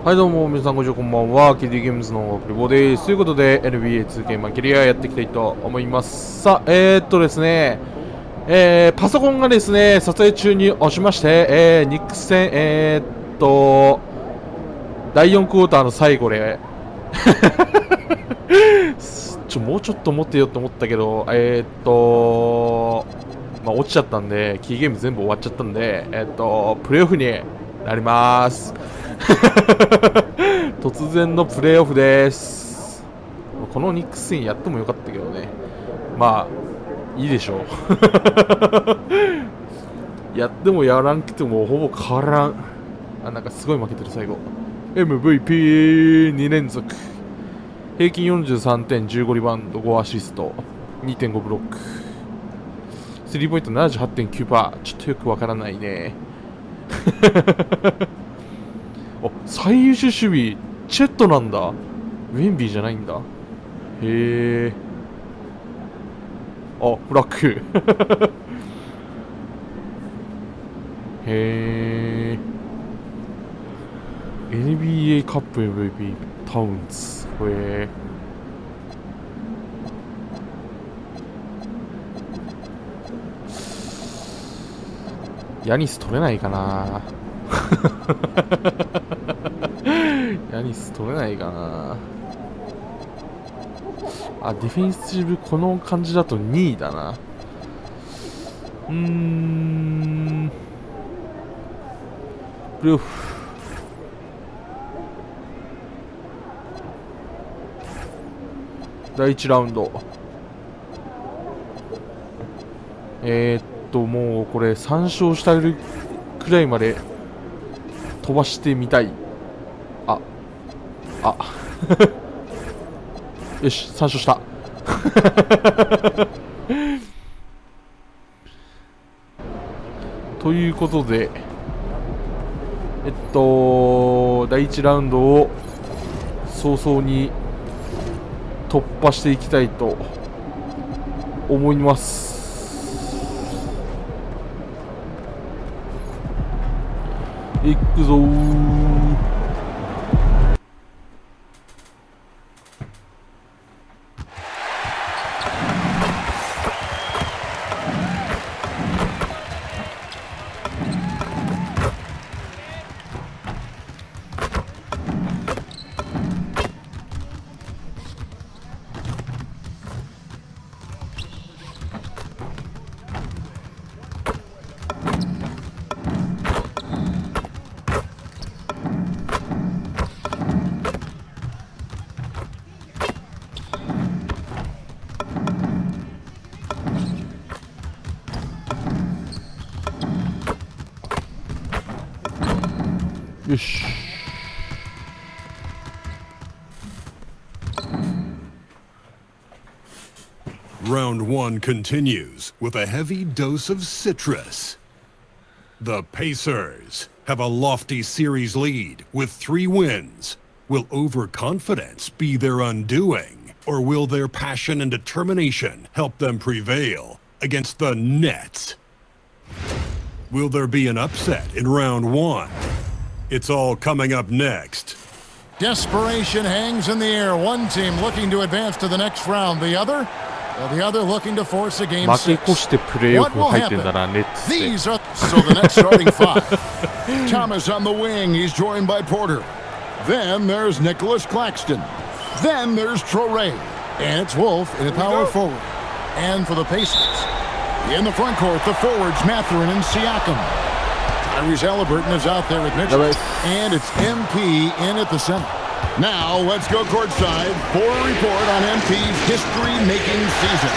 はいどうも皆さんこんにちは、こんばんは。キディゲームズのクリボーです。ということで NBA2K マンキリアやっていきたいと思います。さあ、ですね、パソコンがですね、撮影中に押しまして、ニックス戦、第4クォーターの最後で、もうちょっと持ってよと思ったけど、落ちちゃったんで、キーゲーム全部終わっちゃったんで、プレイオフになります。突然のプレーオフです。このニックス戦やってもよかったけどね。まあいいでしょう。やってもやらんくてもほぼ変わらん。あ、なんかすごい負けてる。最後 MVP2 連続、平均43点、15リバウンド、5アシスト、2.5 ブロック、スリーポイント 78.9%。 ちょっとよくわからないね。お、最優秀守備チェットなんだ。ウェンビーじゃないんだ。へえ。あ、フラッグ。へえ。NBA カップ MVP タウンズ。へえ。ヤニス取れないかな。ヤニス取れないかな。あ、ディフェンシブこの感じだと2位だな。プレーオフ。第1ラウンド。もうこれ3勝したるくらいまで飛ばしてみたい。あよし、3勝した。ということで、第1ラウンドを早々に突破していきたいと思います。いくぞー。よし。Round 1 continues with a heavy dose of citrus. The Pacers have a lofty series lead with 3 wins. Will overconfidence be their undoing, or will their passion and determination help them prevail against the Nets? Will there be an upset in round 1? It's all coming up next. Desperation hangs in the air. One team looking to advance to the next round. The other looking to force a game 負け 6. 越してプレーオフ入ってんだな、ネッツって。 These are so the next starting 5. Thomas on the wing. He's joined by Porter. Then there's Nicholas Claxton. Then there's Traoré. And it's Wolf in the power forward. And for the Pacers, in the front court, the forwards Mathurin and Siakam. Tyrese Halliburton is out there with Mitchell. And it's MP in at the center. Now let's go courtside for a report on MP's history-making season.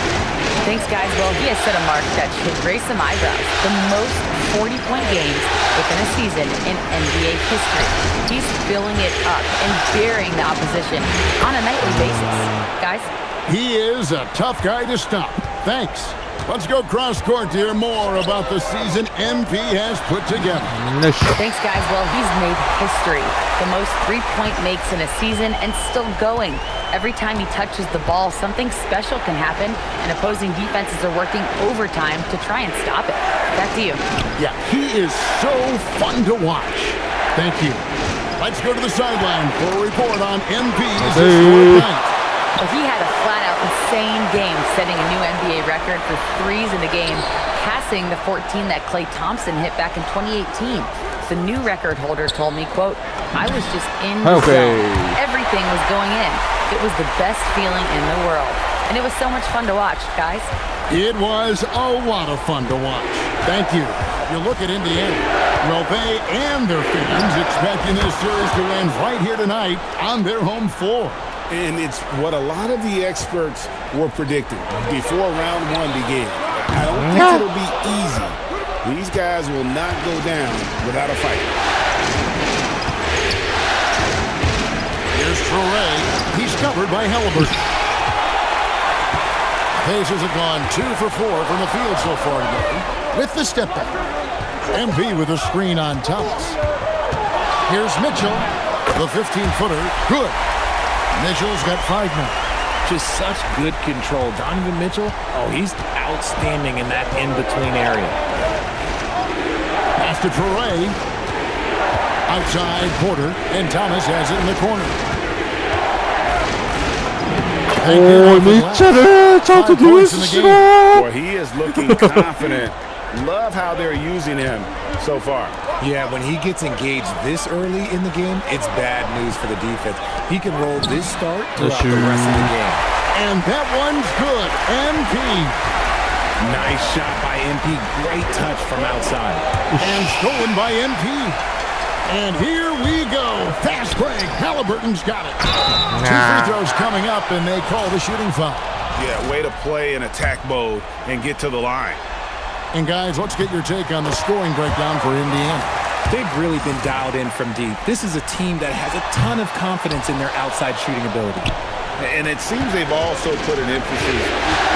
Thanks, guys. Well, he has set a mark that should raise some eyebrows. The most 40-point games within a season in NBA history. He's filling it up and daring the opposition on a nightly basis. Guys? He is a tough guy to stop. Thanks. Let's go cross-court to hear more about the season MP has put together. Thanks, guys. Well, he's made history. The most three-point makes in a season and still going. Every time he touches the ball, something special can happen, and opposing defenses are working overtime to try and stop it. Back to you. Yeah, he is so fun to watch. Thank you. Let's go to the sideline for a report on MP's Hey. historic night. Well, he had a flat-out insane game, setting a new NBA record for threes in the game, passing the 14 that Klay Thompson hit back in 2018. The new record holder told me, quote, "I was just in the Okay. zone. Everything was going in. It was the best feeling in the world. And it was so much fun to watch, guys." It was a lot of fun to watch. Thank you. You look at Indiana. Well, they and their fans expecting this series to end right here tonight on their home floor. And it's what a lot of the experts were predicting before round one began. I don't think it'll be easy. These guys will not go down without a fight. Here's Traore. He's covered by Halliburton. Pacers have gone 2 for 4 from the field so far today with the step back. MP with a screen on Thomas. Here's Mitchell. The 15-footer. Good. Mitchell's got 5 now. Just such good control. Donovan Mitchell, oh, he's outstanding in that in-between area. Pass to Traore. Outside Porter, and Thomas has it in the corner. Oh, めっちゃね、ちゃんとディフェンスしろ。 Boy, he is looking confident. Love how they're using him so far. Yeah, when he gets engaged this early in the game, it's bad news for the defense. He can roll this start throughout the rest of the game. And that one's good. MP. Nice shot by MP. Great touch from outside. And stolen by MP. And here we go. Fast break. Halliburton's got it. 2 free throws coming up, and they call the shooting foul. Yeah, way to play in attack mode and get to the line. And guys, let's get your take on the scoring breakdown for Indiana. They've really been dialed in from deep. This is a team that has a ton of confidence in their outside shooting ability. And it seems they've also put an emphasis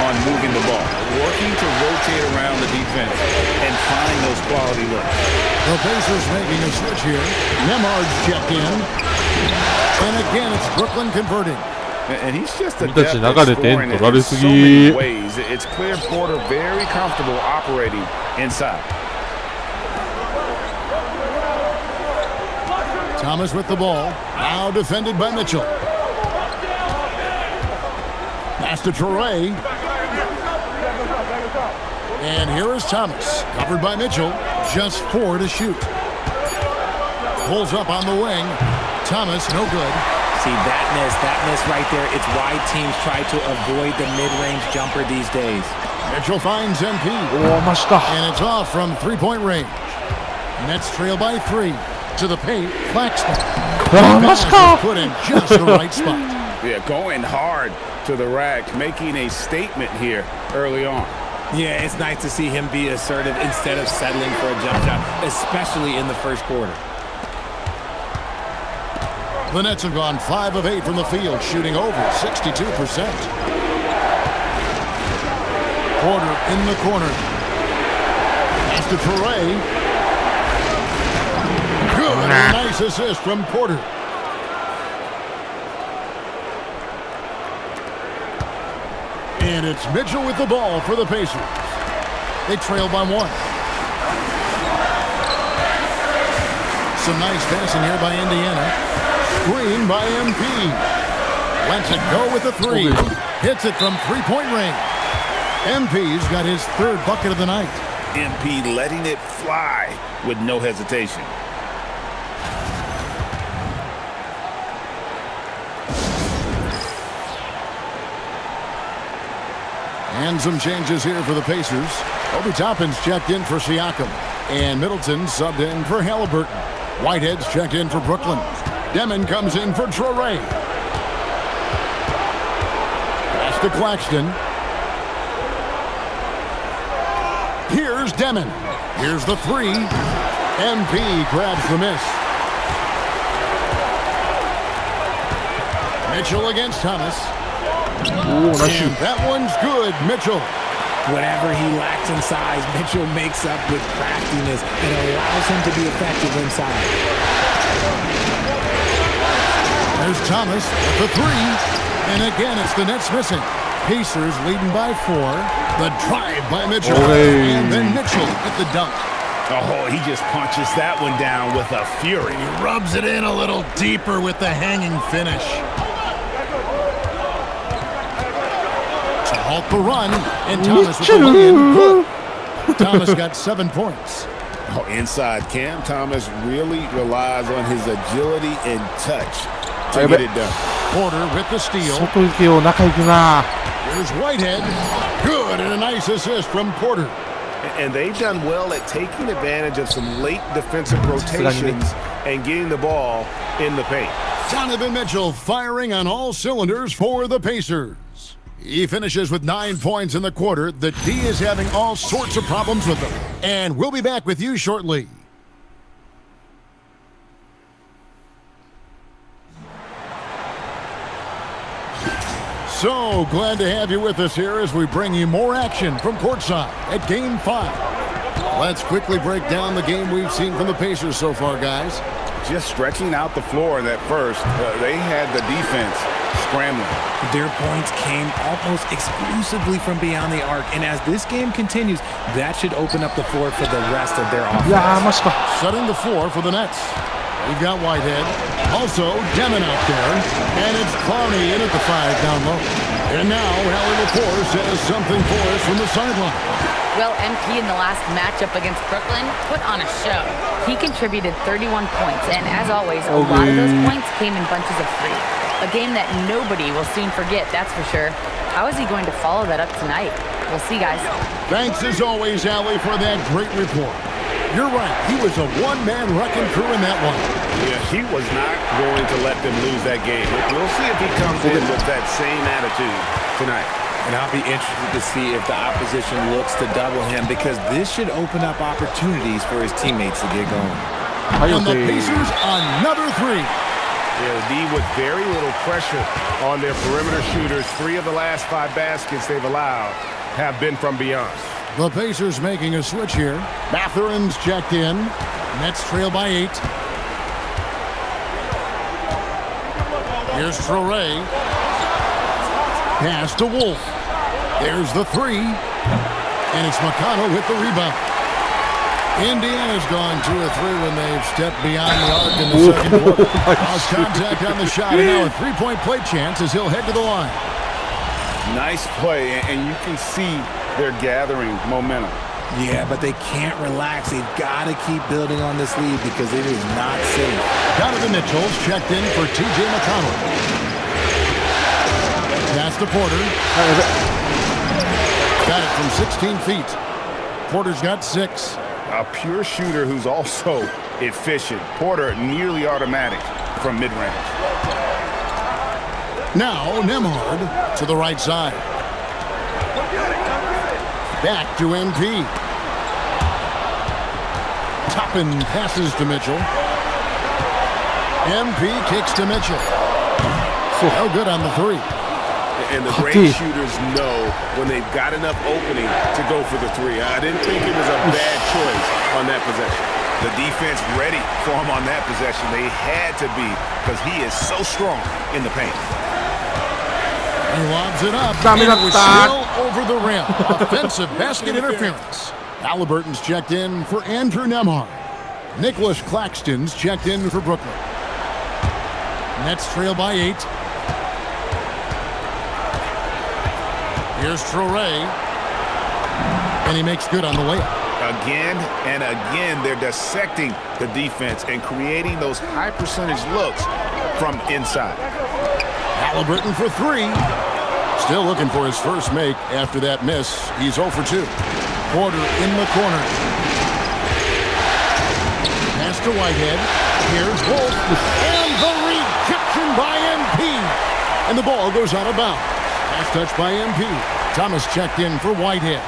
on moving the ball, working to rotate around the defense and find those quality looks. The Pacers making a switch here. Nemard's checked in. And again, it's Brooklyn converting. And he's just a 君たち depth 流 at れてん scoring 取られ in す so ぎ many ways. It's clear Porter very comfortable operating inside. Thomas with the ball. Now defended by Mitchell. Pass to Traore. And here is Thomas. Covered by Mitchell. Just 4 to shoot. Pulls up on the wing. Thomas, no good. See, that miss right there, it's why teams try to avoid the mid-range jumper these days. Mitchell finds MP. おー、ました。 And it's off from 3-point range. Nets trail by 3. To the paint, Claxton. Ah, Pass Mashka. is put in just the right spot. Yeah, going hard to the rack, making a statement here early on. Yeah, it's nice to see him be assertive instead of settling for a jump shot, especially in the first quarter. The Nets have gone 5 of 8 from the field, shooting over 62%. Porter in the corner. Pass to Traore. Good. A nice assist from Porter. And it's Mitchell with the ball for the Pacers. They trail by 1. Some nice passing here by Indiana. Screen by MP. Lets it go with the 3. Hits it from 3-point range. MP's got his 3rd bucket of the night. MP letting it fly with no hesitation. And some changes here for the Pacers. Obi Toppin's checked in for Siakam. And Middleton subbed in for Halliburton. Whitehead's checked in for Brooklyn. Demon comes in for Traore. Pass to Claxton. Here's Demon. Here's the 3. MP grabs the miss. Mitchell against Thomas. Ooh, nice shoot. And that one's good, Mitchell. Whatever he lacks in size, Mitchell makes up with craftiness and allows him to be effective inside. There's Thomas with the 3. And again, it's the Nets missing. Pacers leading by 4. The drive by Mitchell. Hey. And then Mitchell at the dunk. Oh, he just punches that one down with a fury. He rubs it in a little deeper with the hanging finish. To halt the run, and Thomas with the win. Good. Thomas got 7 points. Oh, inside, Cam Thomas really relies on his agility and touch to get it done. Porter with the steal. 外行けよ、中行くな。 Here's Whitehead. Good, and a nice assist from Porter. And they've done well at taking advantage of some late defensive rotations and getting the ball in the paint. Donovan Mitchell firing on all cylinders for the Pacers. He finishes with 9 points in the quarter. The D is having all sorts of problems with them. And we'll be back with you shortly. So glad to have you with us here as we bring you more action from courtside at Game 5. Let's quickly break down the game we've seen from the Pacers so far, guys. Just stretching out the floor in that first. They had the defense scrambling. Their points came almost exclusively from beyond the arc, and as this game continues, that should open up the floor for the rest of their offense. いやー、マジか。 Setting the floor for the Nets. We've got Whitehead. Also, Demon out there. And it's Clowney in at the 5 down low. And now, Hallie Lepore says something for us from the sideline. Well, MP in the last matchup against Brooklyn put on a show. He contributed 31 points, and as always, a lot of those points came in bunches of 3. A game that nobody will soon forget, that's for sure. How is he going to follow that up tonight? We'll see, guys. Thanks as always, Allie, for that great report. You're right. He was a one-man wrecking crew in that one. Yeah, he was not going to let them lose that game. We'll see if he comes in with that same attitude tonight. And I'll be interested to see if the opposition looks to double him, because this should open up opportunities for his teammates to get going. And the Pacers, another 3. Yeah, the D with very little pressure on their perimeter shooters. 3 of the last 5 baskets they've allowed have been from beyond. The Pacers making a switch here. Mathurin's checked in. Nets trail by 8. Here's Traore. Pass to Wolf. There's the 3. And it's McConnell with the rebound. Indiana's gone 2 of 3 when they've stepped beyond the arc in the second quarter. Lost contact on the shot, and now a 3-point play chance as he'll head to the line. Nice play, and you can see they're gathering momentum. Yeah, but they can't relax. They've got to keep building on this lead because it is not safe. Donovan Mitchell's checked in for T.J. McConnell. Pass to Porter. Got it from 16 feet. Porter's got 6. A pure shooter who's also efficient. Porter nearly automatic from mid-range. Now Nembhard to the right side. Back to MP. Toppin passes to Mitchell. MP kicks to Mitchell. No good on the 3. And the great shooters know when they've got enough opening to go for the 3. I didn't think it was a bad choice on that possession. The defense ready for him on that possession. They had to be, because he is so strong in the paint. He lobs it up, and it was still over the rim. Offensive basket interference. Halliburton's checked in for Andrew Nembhard. Nicholas Claxton's checked in for Brooklyn. Nets trail by 8. Here's Traore. And he makes good on the layup. Again and again, they're dissecting the defense and creating those high percentage looks from inside. Halliburton for 3. Still looking for his first make after that miss. He's 0 for 2. Porter in the corner. Pass to Whitehead. Here's Wolf. And the rejection by MP. And the ball goes out of bounds. Pass touch by MP. Thomas checked in for Whitehead.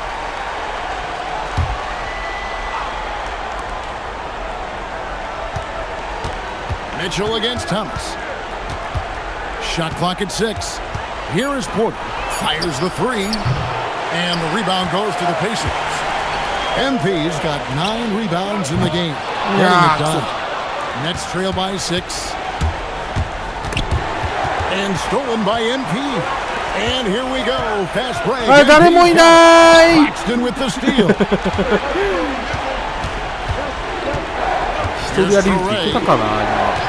Mitchell against Thomas. Shot clock at 6. Here is Porter. Fires the 3. And the rebound goes to the Pacers. MP's got 9 rebounds in the game. Getting it done. Nets trail by 6. And stolen by MP. And here we go. Fast break. Claxton with the steal. トリアリウって言ってたかな、今。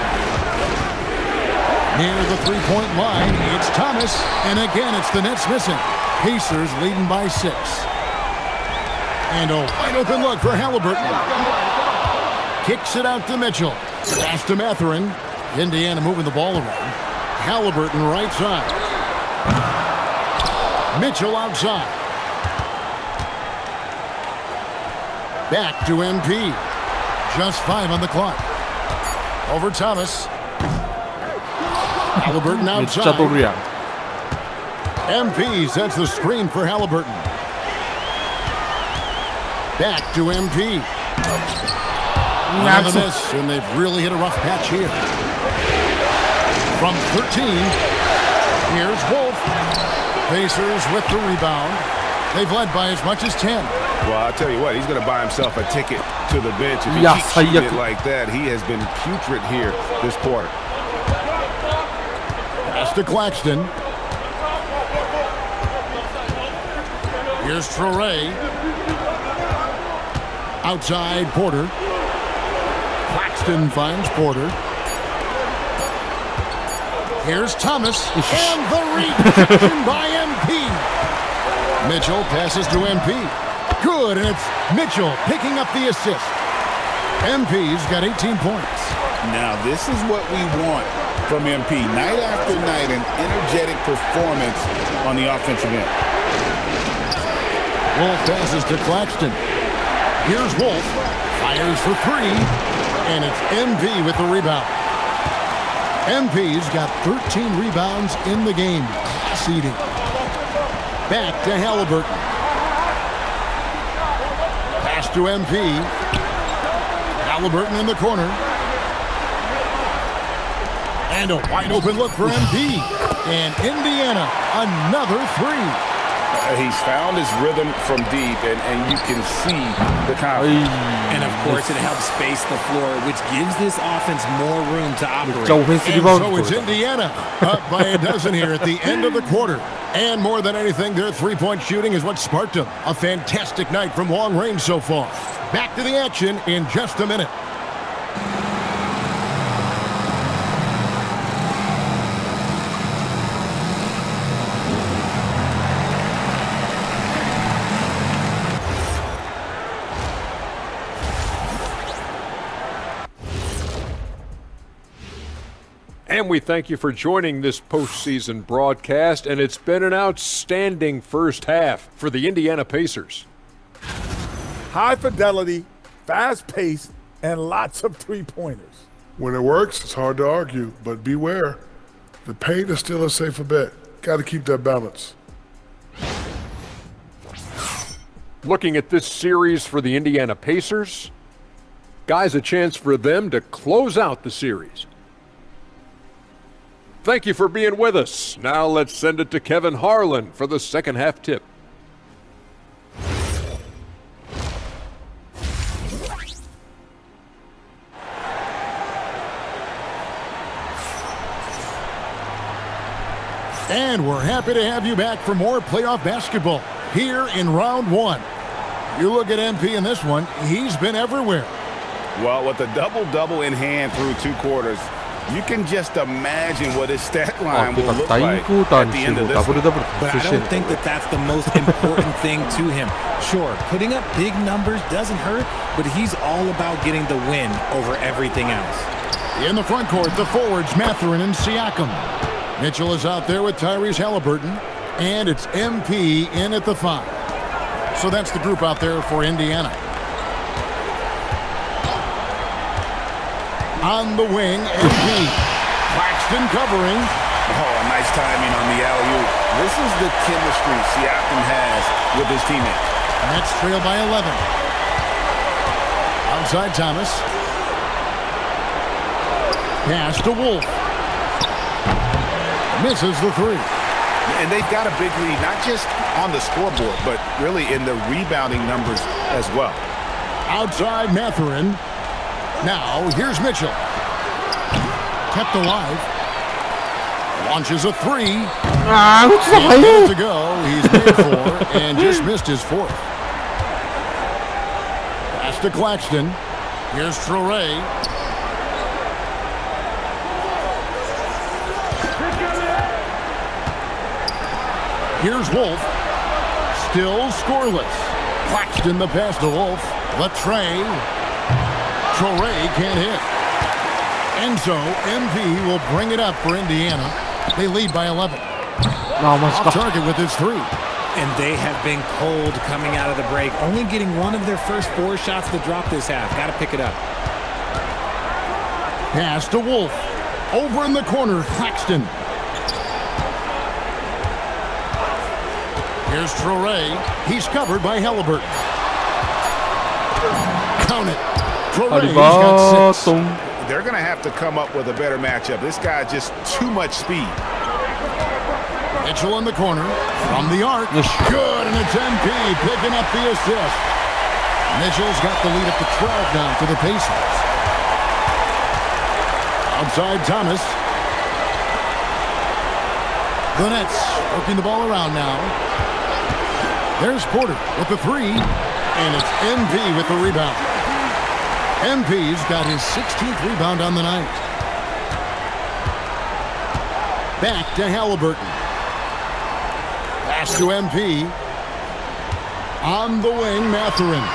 Near the three-point line, it's Thomas. And again, it's the Nets missing. Pacers leading by 6. And a wide open look for Halliburton. Kicks it out to Mitchell. Pass to Mathurin. Indiana moving the ball around. Halliburton right side. Mitchell outside. Back to MP. Just 5 on the clock. Over Thomas. Halliburton めっちゃ取る outside. やん。 MP sets the screen for Halliburton. Back to MP. Another miss, and they've really hit a rough patch here. From 13, here's Wolf. Pacers with the rebound. They've led by as much as 10. Well, I'll tell you what, he's going to buy himself a ticket to the bench. If he Yeah, keeps shooting it最悪。 like that, he has been putrid here this quarter. Pass to Claxton. Here's Traore. Outside Porter. Claxton finds Porter. Here's Thomas. And the rejection by MP. Mitchell passes to MP. Good, and it's Mitchell picking up the assist. MP's got 18 points. Now, this is what we want from MP. Night after night, an energetic performance on the offensive end. Wolf passes to Claxton. Here's Wolf. Fires for 3. And it's MP with the rebound. MP's got 13 rebounds in the game. Seeding. Back to Halliburton. Pass to MP. Halliburton in the corner. And a wide open look for MP. And Indiana, another 3. He's found his rhythm from deep, and you can see the confidence. And of course, it helps space the floor, which gives this offense more room to めっ operate. ちゃオフェンスリ And バウンド so 取 it's れた。 Indiana up by a dozen here at the end of the quarter. And more than anything, their three-point shooting is what sparked them. A fantastic night from long range so far. Back to the action in just a minute. And we thank you for joining this postseason broadcast, and it's been an outstanding first half for the Indiana Pacers. High fidelity, fast pace, and lots of three-pointers. When it works, it's hard to argue, but beware. The paint is still a safer bet. Got to keep that balance. Looking at this series for the Indiana Pacers, guys, a chance for them to close out the series. Thank you for being with us. Now let's send it to Kevin Harlan for the second half tip. And we're happy to have you back for more playoff basketball here in round 1. You look at MP in this one, he's been everywhere. Well, with a double-double in hand through 2 quarters, you can just imagine what his stat あ、 line て will か look 第 like 2クォーター at に the して end も of ダ this ブル one. ダブル But 達 I 成してん don't の。 think that that's the most important thing to him. Sure, putting up big numbers doesn't hurt, but he's all about getting the win over everything else. In the front court, the forwards, Mathurin and Siakam. Mitchell is out there with Tyrese Halliburton, and it's MP in at the 5. So that's the group out there for Indiana. On the wing, MP. Claxton covering. Oh, nice timing on the alley-oop. This is the chemistry Siakam has with his teammates. Nets trail by 11. Outside Thomas. Pass to Wolf. Misses the 3. And they've got a big lead, not just on the scoreboard, but really in the rebounding numbers as well. Outside Mathurin. Now, here's Mitchell. Kept alive. Launches a 3. あー、打つの And 早い minutes to go. He's made 4 and just missed his 4th. Pass to Claxton. Here's Traore. Here's Wolf. Still scoreless. Claxton the pass to Wolf. Latre. Torrey can't hit. And so MP will bring it up for Indiana. They lead by 11. あ、マジ Off か。 target with his 3. And they have been cold coming out of the break, only getting one of their first 4 shots to drop this half. Got to pick it up. Pass to Wolf. Over in the corner, Claxton. Here's Torrey. He's covered by Halliburton. Count it. Torrey's got 6. トン。 They're going to have to come up with a better matchup. This guy just too much speed. Mitchell in the corner. From the arc. Yes. Good, and it's MP picking up the assist. Mitchell's got the lead up to 12 now for the Pacers. Outside Thomas. The Nets working the ball around now. There's Porter with the 3. And it's MP with the rebound. MP's got his 16th rebound on the night. Back to Halliburton. Pass to MP. On the wing, Mathurin.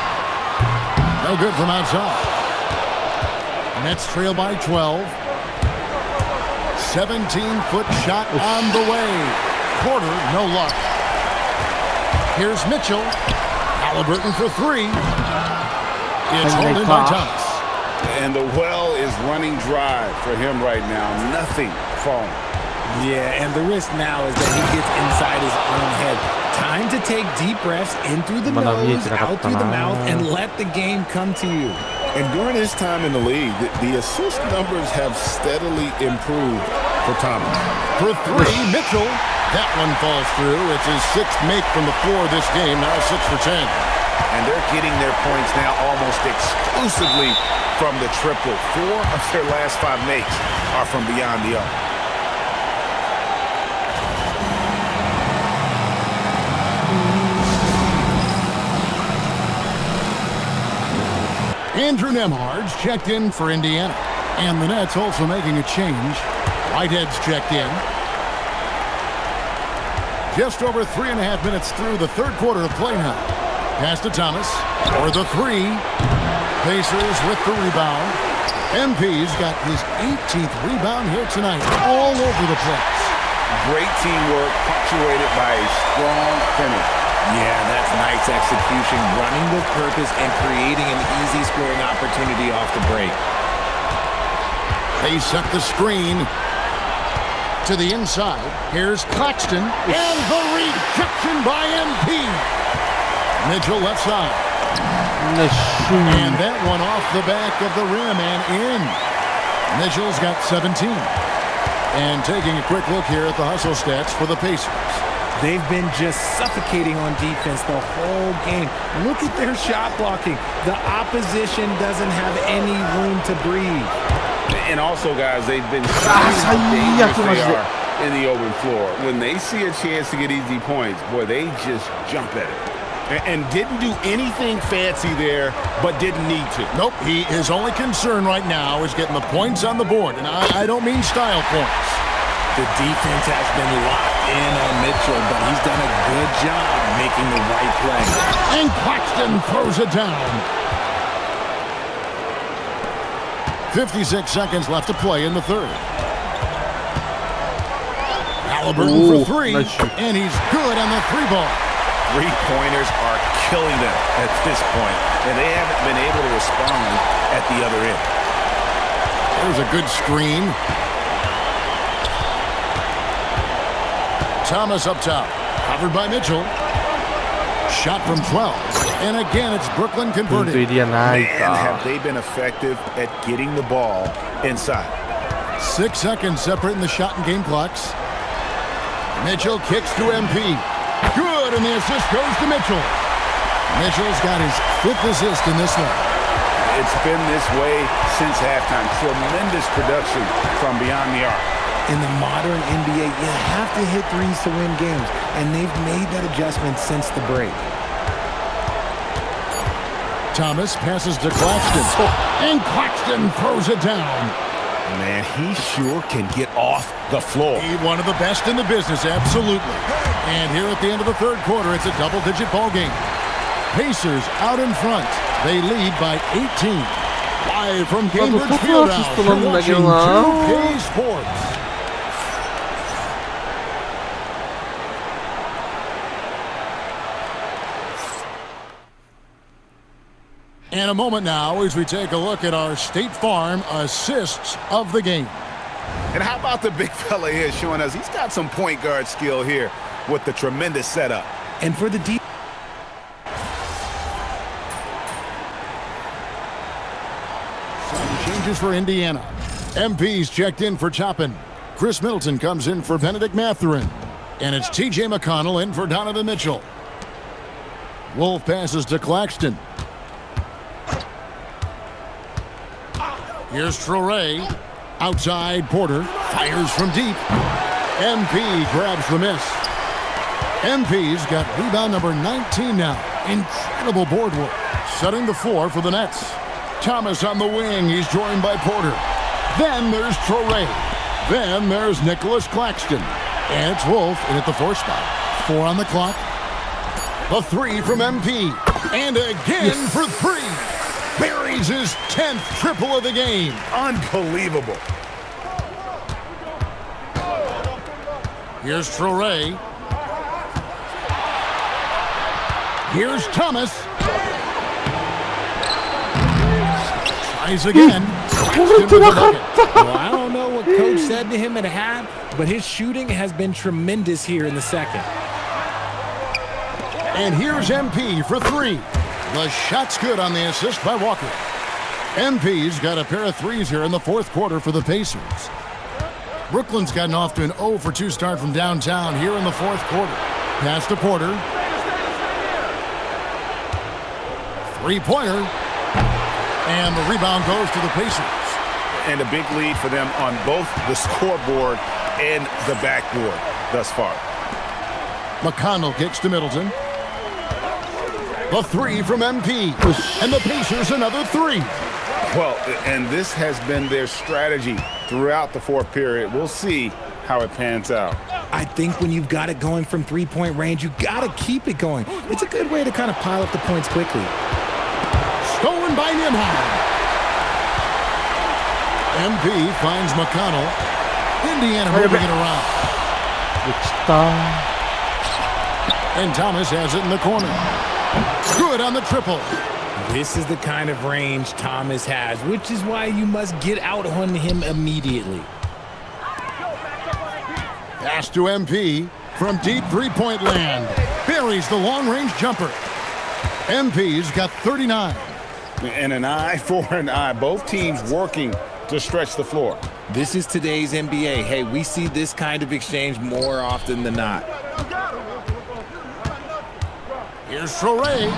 No good from outside. Nets trail by 12. 17-foot shot on the way. Porter, no luck. Here's Mitchell. Halliburton for 3. It's holding by Thomas. And the well is running dry for him right now. Nothing falling. Yeah, and the risk now is that he gets inside his own head. Time to take deep breaths in through the nose, out through the mouth, and let the game come to you. And during his time in the league, the assist numbers have steadily improved for Thomas. For 3, Mitchell. That one falls through. It's his 6th make from the floor this game. Now 6 for 10. And they're getting their points now almost exclusively from the triple. 4 of their last 5 makes are from beyond the arc. Andrew Nembhard's checked in for Indiana. And the Nets also making a change. Whitehead's checked in. Just over 3.5 minutes through the third quarter of play now. Pass to Thomas for the 3. Pacers with the rebound. MP's got his 18th rebound here tonight. All over the place. Great teamwork punctuated by a strong finish. Yeah, that's nice execution, running with purpose and creating an easy scoring opportunity off the break. They set the screen to the inside. Here's Claxton, and the rejection by MP. Mitchell left side. And that one off the back of the rim and in. Mitchell's got 17. And taking a quick look here at the hustle stats for the Pacers. They've been just suffocating on defense the whole game. Look at their shot blocking. The opposition doesn't have any room to breathe. And also, guys, they've been showing how dangerous they are in the open floor. When they see a chance to get easy points, boy, they just jump at it. And didn't do anything fancy there, but didn't need to. Nope, his only concern right now is getting the points on the board. And I don't mean style points. The defense has been locked in on Mitchell, but he's done a good job making the right play. And Claxton throws it down. 56 seconds left to play in the third. Halliburton for 3, and he's good on the 3-ball. 3-pointers are killing them at this point, and they haven't been able to respond at the other end. There's a good screen. Thomas up top, covered by Mitchell. Shot from 12, and again it's Brooklyn converted. Man, have they been effective at getting the ball inside. 6 seconds separating the shot and game clocks. Mitchell kicks to MP. Good, and the assist goes to Mitchell. Mitchell's got his 5th assist in this one. It's been this way since halftime. Tremendous production from beyond the arc. In the modern NBA, you have to hit threes to win games, and they've made that adjustment since the break. Thomas passes to Claxton, and Claxton throws it down. Man, he sure can get off the floor. He's one of the best in the business, absolutely. And here at the end of the third quarter, it's a double-digit ball game. Pacers out in front. They lead by 18. Live from Cambridge Fieldhouse, you're watching 2K Sports. And a moment now as we take a look at our State Farm assists of the game. And how about the big fella here showing us he's got some point guard skill here with the tremendous setup. And for the deep. Some changes for Indiana. MP's checked in for Toppin. Chris Middleton comes in for Benedict Mathurin. And it's T.J. McConnell in for Donovan Mitchell. Wolf passes to Claxton. Here's Traore. Outside, Porter fires from deep. MP grabs the miss. MP's got rebound number 19 now. Incredible board work. Setting the floor for the Nets. Thomas on the wing. He's joined by Porter. Then there's Traore. Then there's Nicholas Claxton. And it's Wolf in at the 4 spot. 4 on the clock. The 3 from MP. And again for 3. Buries his 10th triple of the game. Unbelievable. Here's Traore. Here's Thomas. Tries again. Well, I don't know what Coach said to him at half, but his shooting has been tremendous here in the second. And here's MP for 3. The shot's good on the assist by Walker. MP's got a pair of 3s here in the fourth quarter for the Pacers. Brooklyn's gotten off to an 0 for 2 start from downtown here in the fourth quarter. Pass to Porter. 3-pointer. And the rebound goes to the Pacers. And a big lead for them on both the scoreboard and the backboard thus far. McConnell kicks to Middleton. The 3 from MP. And the Pacers another 3. Well, and this has been their strategy throughout the fourth period. We'll see how it pans out. I think when you've got it going from 3-point range, you got to keep it going. It's a good way to kind of pile up the points quickly. Stolen by Nimhard. MP finds McConnell. Indiana moving it around. And Thomas has it in the corner. Good on the triple. This is the kind of range Thomas has, which is why you must get out on him immediately. Pass to MP from deep 3-point land. Buries the long-range jumper. MP's got 39. And an eye for an eye. Both teams working to stretch the floor. This is today's NBA. Hey, we see this kind of exchange more often than not. Here's Traore.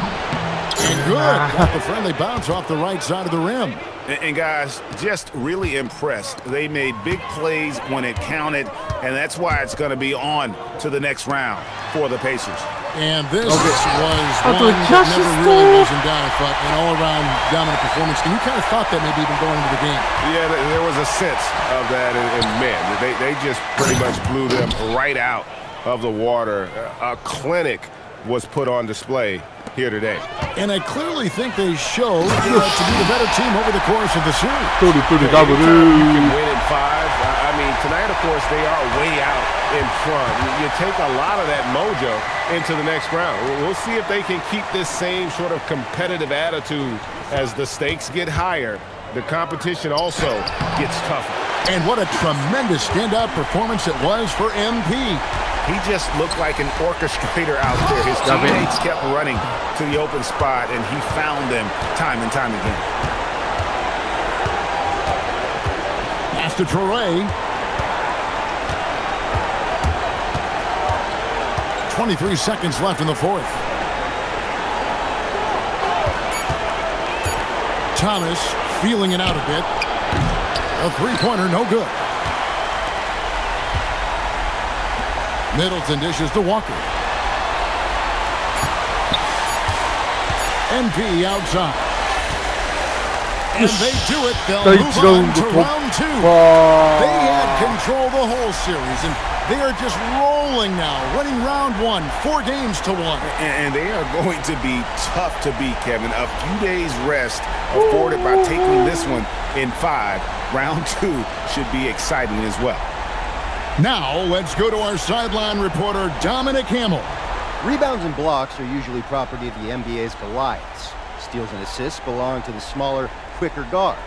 And good. Got the friendly bounce off the right side of the rim. And guys, just really impressed. They made big plays when it counted, and that's why it's going to be on to the next round for the Pacers. And this was one that never really was in doubt, but an all-around dominant performance. And you kind of thought that maybe even going into the game. Yeah, there was a sense of that, and man, they just pretty much blew them right out of the water. A clinic was put on display here today. And I clearly think they showed to be the better team over the course of the series. You can win in 5. I mean, tonight, of course, they are way out in front. You take a lot of that mojo into the next round. We'll see if they can keep this same sort of competitive attitude as the stakes get higher. The competition also gets tougher. And what a tremendous standout performance it was for MP. He just looked like an orchestrator out there. His teammates kept running to the open spot, and he found them time and time again. Pass to Traore. 23 seconds left in the fourth. Thomas feeling it out a bit. A 3-pointer, no good. Middleton dishes to Walker. MP outside. And they do it. They'll 第 move 1ラウ on ンド to 突 round two. 破 They had control the whole series, and they are just rolling now, winning round one, 4 games to 1. And they are going to be tough to beat, Kevin. A few days rest afforded by taking this one in 5. Round 2 should be exciting as well. Now, let's go to our sideline reporter, Dominic Hamill. Rebounds and blocks are usually property of the NBA's Goliaths. Steals and assists belong to the smaller, quicker guards.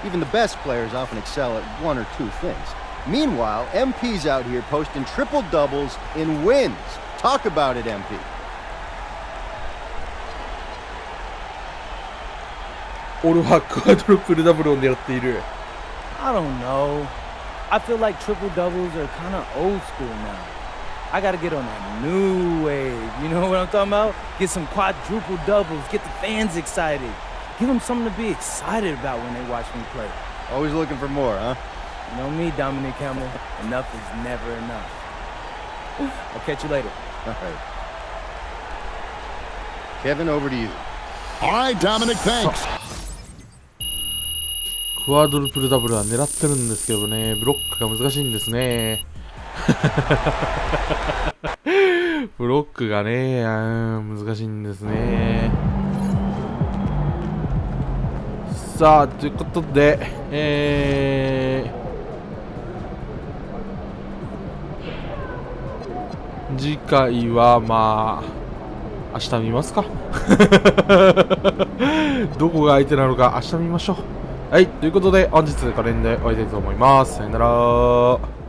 Even the best players often excel at 1 or 2 things. Meanwhile, MP's out here posting triple-doubles in wins. Talk about it, MP. 俺はクワドルプルダブルを狙っている。 I don't know. I feel like triple doubles are kind of old school now. I gotta get on that new wave. You know what I'm talking about? Get some quadruple doubles. Get the fans excited. Give them something to be excited about when they watch me play. Always looking for more, huh? You know me, Dominic Hamill. Enough is never enough. I'll catch you later. All right. Kevin, over to you. All right, Dominic, thanks. クワドルプルダブルは狙ってるんですけどね、ブロックが難しいんですね。ブロックがね、難しいんですね。さあ、ということで、次回はまあ明日見ますか。どこが相手なのか明日見ましょう。はい、ということで本日これで終わりたいと思います。さよなら。